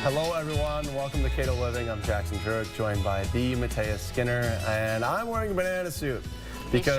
Hello everyone, welcome to Kato Living. I'm Jackson Jurek, joined by the Mateus Skinner, and I'm wearing a banana suit because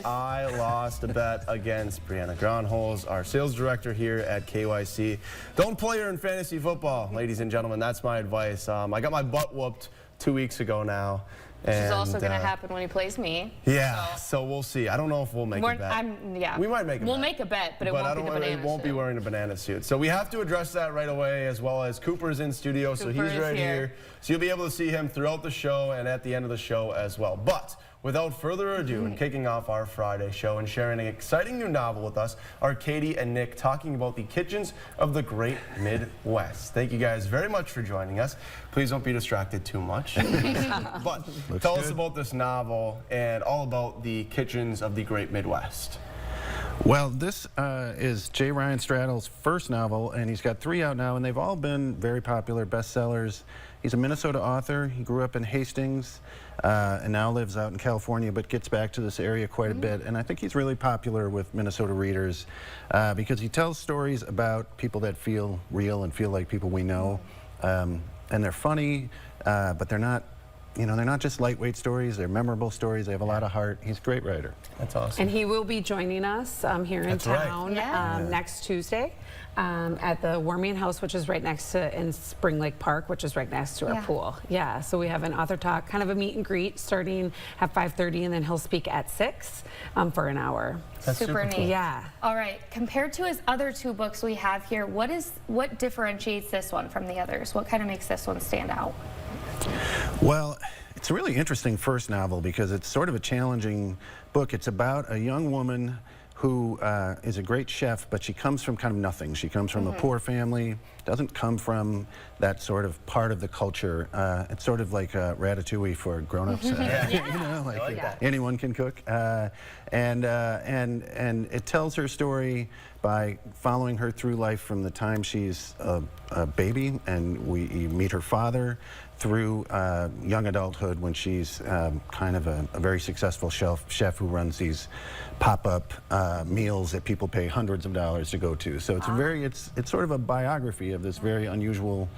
I lost a bet against Brianna Gronholz, our sales director here at KYC. Don't play her in fantasy football, ladies and gentlemen. That's my advice. I got my butt whooped 2 weeks ago now. Which is also going to happen when he plays me. Yeah, so we'll see. I don't know if we'll make a bet. We might make a bet. We'll make a bet, but it won't be the banana suit. It won't be wearing a banana suit. So we have to address that right away, as well as Cooper's in studio, so he's right here. So you'll be able to see him throughout the show and at the end of the show as well. But without further ado, and kicking off our Friday show and sharing an exciting new novel with us, are Katie and Nick talking about the kitchens of the Great Midwest. Thank you guys very much for joining us. Please don't be distracted too much. But tell us about this novel and all about the kitchens of the Great Midwest. Well, this is J. Ryan Straddle's first novel, and he's got 3 out now, and they've all been very popular bestsellers. He's a Minnesota author. He grew up in Hastings and now lives out in California, but gets back to this area quite a bit. And I think he's really popular with Minnesota readers because he tells stories about people that feel real and feel like people we know. And they're funny, but they're not, they're not just lightweight stories. They're memorable stories. They have a lot of heart. He's a great writer. That's awesome. And he will be joining us here in town next Tuesday at the Warmian House, which is right next to in Spring Lake Park, which is right next to our pool. Yeah, so we have an author talk, kind of a meet and greet starting at 5:30, and then he'll speak at 6 for an hour. That's super neat. Cool. Yeah. All right, compared to his other 2 books we have here, what differentiates this one from the others? What kind of makes this one stand out? Well, it's a really interesting first novel because it's sort of a challenging book. It's about a young woman who is a great chef, but she comes from kind of nothing. She comes from a poor family, doesn't come from that sort of part of the culture. It's sort of like Ratatouille for grown-ups. Anyone can cook. And it tells her story by following her through life from the time she's a baby, and we meet her father, through young adulthood when she's kind of a very successful chef who runs these pop-up meals that people pay hundreds of dollars to go to. So it's it's sort of a biography of this very unusual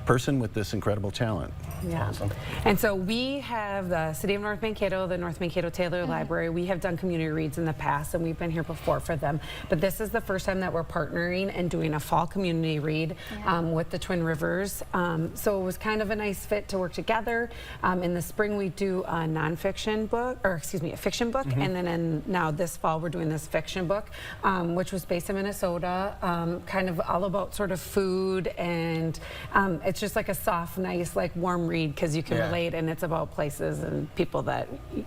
person with this incredible talent. Yeah. Awesome. And so we have the City of North Mankato, the North Mankato Taylor Library. We have done community reads in the past, and we've been here before for them. But this is the first time that we're partnering and doing a fall community read with the Twin Rivers. So it was kind of a nice fit to work together. In the spring we do a nonfiction book, or excuse me, a fiction book, and then now this fall we're doing this fiction book, which was based in Minnesota, kind of all about sort of food, and it's just like a soft, nice, like warm read because you can relate, and it's about places and people that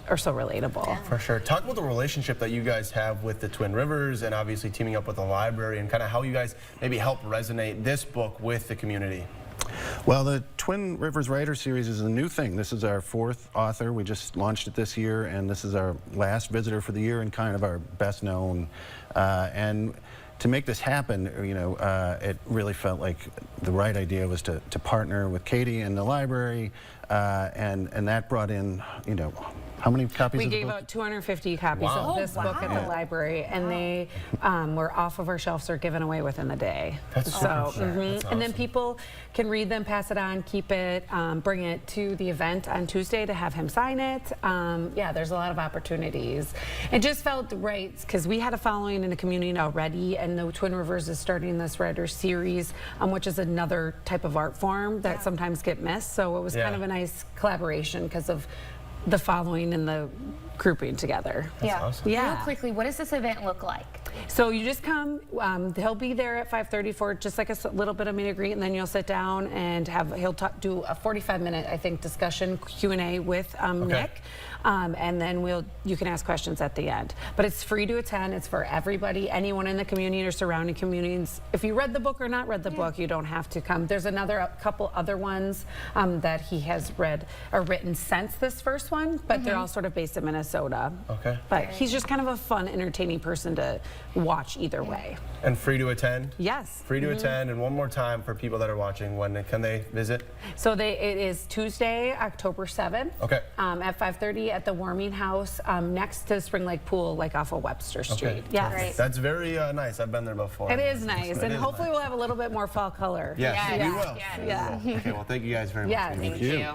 are so relatable. For sure. Talk about the relationship that you guys have with the Twin Rivers and obviously teaming up with the library, and kind of how you guys maybe help resonate this book with the community. Well, the Twin Rivers Writer Series is a new thing. This is our 4th author. We just launched it this year, and this is our last visitor for the year and kind of our best known. And to make this happen, it really felt like the right idea was to partner with Katie and the library, and that brought in, how many copies We of the gave book? out 250 copies of this book at the library, and they were off of our shelves or given away within the day. That's so, That's and then people can read them, pass it on, keep it, bring it to the event on Tuesday to have him sign it. Yeah, there's a lot of opportunities. It just felt right because we had a following in the community already, and the Twin Rivers is starting this writer series, which is another type of art form that sometimes get missed. So it was kind of a nice collaboration because of the following and the grouping together. That's awesome. Yeah. Real quickly, what does this event look like? So you just come, he'll be there at 5:30 for just like a little bit of meet and greet, and then you'll sit down and he'll do a 45-minute, I think, discussion Q&A with Nick. And then you can ask questions at the end. But it's free to attend. It's for everybody, anyone in the community or surrounding communities. If you read the book or not read the book, you don't have to come. There's a couple other ones that he has read or written since this first one. one, but they're all sort of based in Minnesota. Okay. But he's just kind of a fun, entertaining person to watch either way. And free to attend? Yes. Free to attend. And one more time for people that are watching, when can they visit? So it is Tuesday, October 7th. Okay. At 5:30 at the Warming House, next to Spring Lake Pool, like off of Webster Street. Okay. Yes. Great. That's very nice. I've been there before. It is nice, and is hopefully nice. we'll have a little bit more fall color. Yes, Yes, we will. yes. We Yeah. will. Okay, well, thank you guys very much. Yes. Thank you.